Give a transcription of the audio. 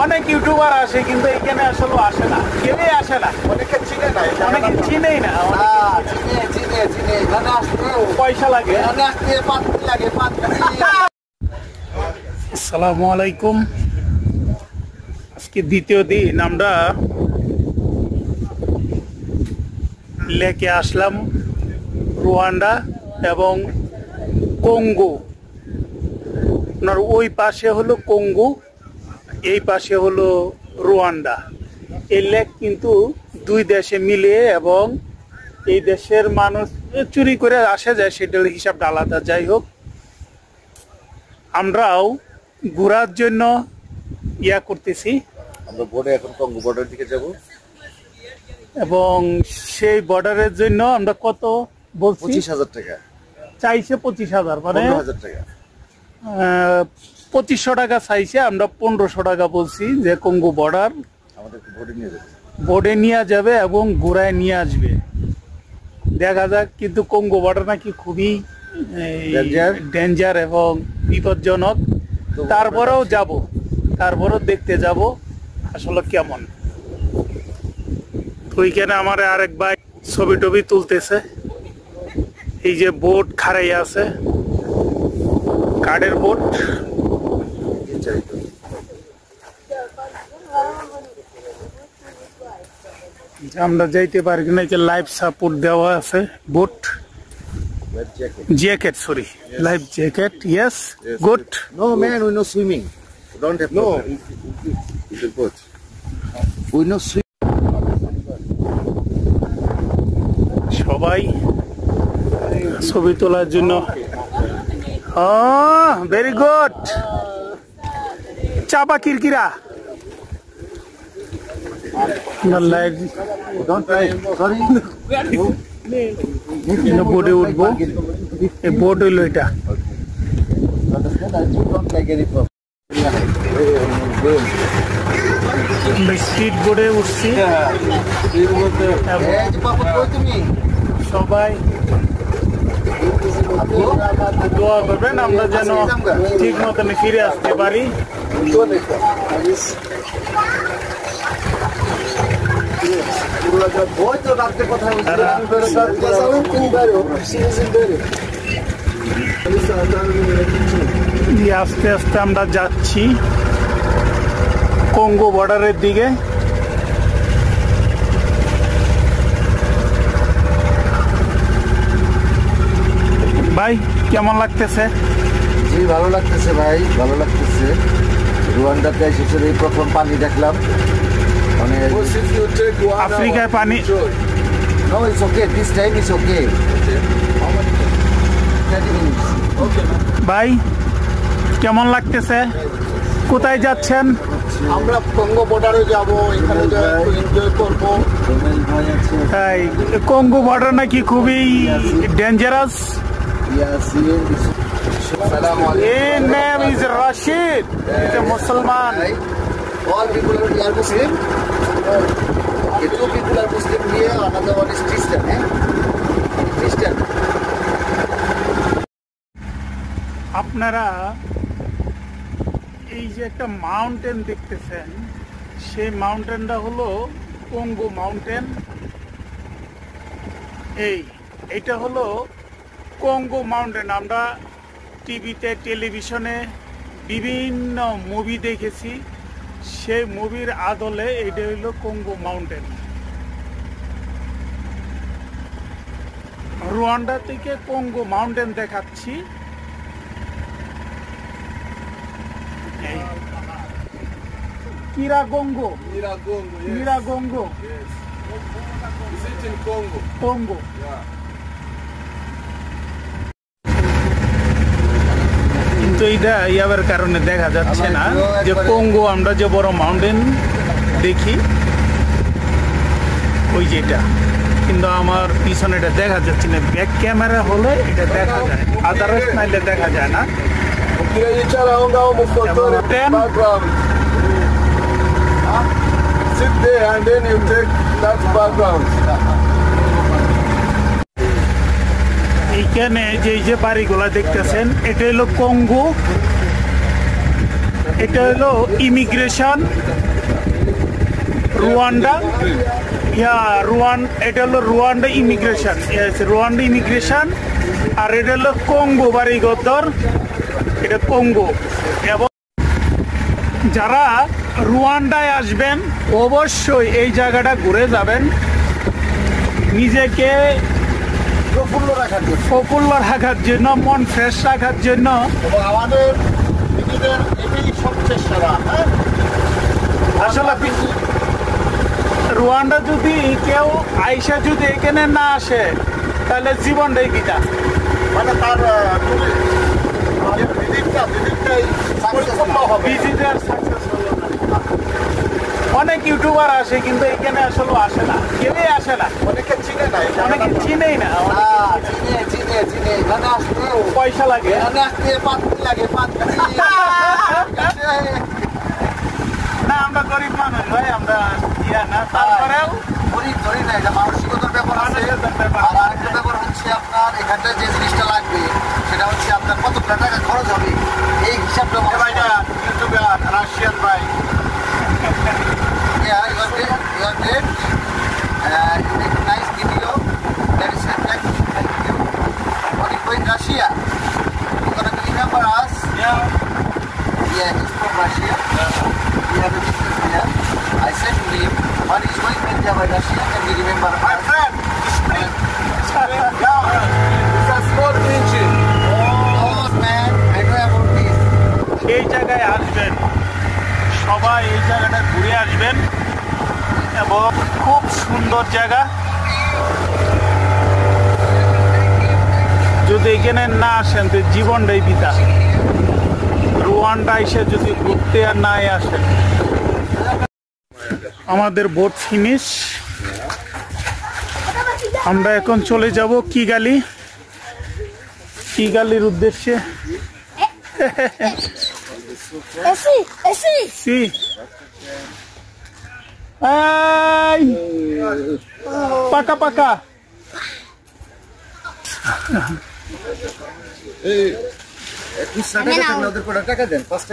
অনেক ইউটিউবার আসে কিন্তু এখানে আসলে আসে না, কেউই আসে না, অনেকে চিনে না, অনেকে চিনেই না, চিনে এখানে আসতে পয়সা লাগে। এখানে আসতে পাত্তি লাগে, পাত্তি। আসসালামু আলাইকুম। আজকে দ্বিতীয় দিন আমরা লেকে আসলাম রুয়ান্ডা এবং কঙ্গো। আপনার ওই পাশে হলো কঙ্গো, এই পাশে হলো রুয়ান্ডা। এই লেক কিন্তু দুই দেশে মিলিয়ে, এবং এই দেশের মানুষ চুরি করে আসে যায়, সেটার হিসাবটা আলাদা। যাই হোক, আমরাও ঘোরার জন্য ইয়া করতেছি। আমরা বোর্ডে এখন কঙ্গো বর্ডার দিকে যাব, এবং সেই বর্ডারের জন্য আমরা কত বলছি? 25,000 টাকা চাইছে, 25,000 মানে 15,000 টাকা। 2500 টাকা চাইছে, আমরা 1500 টাকা বলছি। যে কঙ্গো বর্ডার আমাদেরকে বোর্ডে নিয়ে যাবে, বোর্ডে নিয়ে যাবে এবং ঘোরায় নিয়ে আসবে। দেখা যাক। কিন্তু কঙ্গো বর্ডার নাকি খুবই ডেঞ্জার এবং বিপজ্জনক। তারপরেও যাব, তারপরেও দেখতে যাব আসলে কেমন। ওইখানে আমার আরেক ভাই ছবি টবি তুলতেছে। এই যে বোট খাড়াই আছে, কাঠের বোট। আমরা যাইতে পারি কিনা, যে লাইফ সাপোর্ট দেওয়া আছে। Boat jacket, sorry, life jacket. Yes, good. No man, we no swimming, don't have no is a boat, we no swim. সবাই ছবি তোলার জন্য। Very good. চাপা কিরকিরা। বোটে উঠবো, এই বোট হইলো এটা। স্পিড বোটে উঠছি, সবাই দোয়া করবেন আমরা যেন ঠিক মতন ফিরে আসতে পারি। আস্তে আস্তে আমরা যাচ্ছি কঙ্গো বর্ডারের দিকে। ভাই কেমন লাগতেছে? জি ভালো লাগতেছে ভাই, ভালো লাগতেছে। রুয়ান্ডাতে এসেছে, এই প্রথম পানি দেখলাম। মানে আফ্রিকায় পানি। No, it's okay. This time is okay. 30 minutes. ভাই কেমন লাগতেছে? কোথায় যাচ্ছেন? আমরা কঙ্গো বর্ডারে যাব, এখানে একটু এনজয় করব। তাই কঙ্গো বর্ডার নাকি খুবই dangerous. Yes, His name is Rashid. He's a Muslim. all people are Muslim. Two people are Muslim here, another one is Christian, eh? Christian. আপনারা এই যে একটা মাউন্টেন দেখতেছেন, সেই মাউন্টেনটা হলো কঙ্গো মাউন্টেন। এইটা হলো কঙ্গো মাউন্টেন। আমরা টিভিতে, টেলিভিশনে বিভিন্ন মুভি দেখেছি, সেই মুভির আদলে এটা হলো কঙ্গো মাউন্টেন। রুয়ান্ডা থেকে কঙ্গো মাউন্টেন দেখাচ্ছি। কিরাগঙ্গো, কিরাগঙ্গো, কঙ্গো। কিন্তু এইটা ইয়ার কারণে দেখা যাচ্ছে না যে কঙ্গো আমরা যে বড় মাউন্টেন দেখি ওই যেটা, কিন্তু আমার পিছনে এটা দেখা যাচ্ছে না। ব্যাক ক্যামেরা হলে এটা দেখা যায়, আদারওয়াইজ নাইলে দেখা যায় না। Sit there and then you take that background. এইখানে যে বাড়িগুলা দেখতেছেন, এটা হলো কঙ্গো এটা হলো ইমিগ্রেশন রুয়ান্ডা। এটা হলো রুয়ান্ডা ইমিগ্রেশন, রুয়ান্ডা ইমিগ্রেশন। আর এটা হলো কঙ্গো বাড়িঘর, এটা কঙ্গো। এবং যারা রুয়ান্ডায় আসবেন অবশ্যই এই জায়গাটা ঘুরে যাবেন, নিজেকে প্রফুল্ল রাখার জন্য, মন ফ্রেশ রাখার জন্য। এবং আমাদের নিজেদের এটাই সবচেয়ে সেরা। আসলে রুয়ান্ডা যদি কেউ আইসা যদি এখানে না আসে তাহলে জীবনটাই বিতা, মানে তার অনেক ইউটিউবার আসে কিন্তু এখানে আসলে আসে না, কেউই আসে না, অনেকে চিনে না, অনেকে চিনেই না, পয়সা লাগে। না আমরা গরিব মানুষ ভাই, আমরা না, তারপরেও মানসিকতার ব্যাপার আছে। আর আরেকটা ব্যাপার হচ্ছে আপনার এখানটা যে জিনিসটা লাগবে সেটা হচ্ছে আপনার কতটা টাকা খরচ হবে এই হিসাবটা রাশিয়ান ভাই। Yeah, you are great. You make a nice video. That is reflective. Thank you. When you go in Russia, you're gonna remember us. Yeah. Yeah, he's from Russia. We have a business here. I said to him, when he's going to India by Russia, can we remember My us? friend, it's a small region. Oh, man, I know about this. এই জায়গায় আসবেন, সবাই এই জায়গাটা ঘুরে আসবেন এবং খুব সুন্দর জায়গা। যদি এখানে না আসেন তো জীবনটাই বিতা। রুয়ান্ডা এসে যদি ঘুরতে আর না আসেন। আমাদের বোট ফিনিশ, আমরা এখন চলে যাব কিগালির উদ্দেশ্যে। পাকা পাকা ওদের টাকা দেন, 5 টাকা